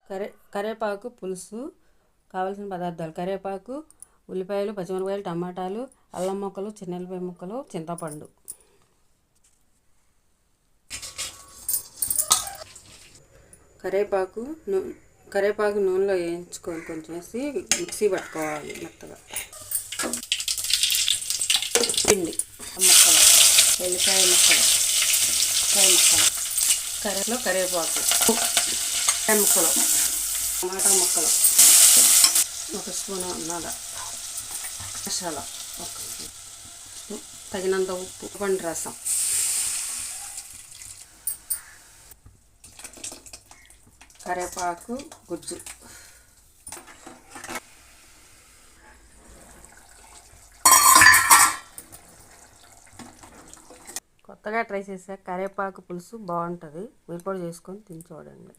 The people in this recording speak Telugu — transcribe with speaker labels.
Speaker 1: కరివేపాకు పులుసు కావాల్సిన పదార్థాలు: కరివేపాకు, ఉల్లిపాయలు, పచ్చిమిరపకాయలు, టమాటాలు, అల్లం ముక్కలు, చిన్నెల్లిపాయ ముక్కలు, చింతపండు. కరివేపాకు నూనెలో వేయించుకొని కొంచెం వేసి మిక్సీ పట్టుకోవాలి మెత్తగా. పిండి ముక్కలు, ఎల్లిపాయ ముక్కలు, కర్రీలో కరివేపాకు ముక్కలు, టమాటా ముక్కలు, 1 స్పూన్ అన్నదా మసాలా, తగినంత ఉప్పు, పండు రసం, కరివేపాకు గుజ్జు. కొత్తగా ట్రై చేసా కరివేపాకు పులుసు బాగుంటుంది. మీరు కూడా చేసుకొని తిని చూడండి.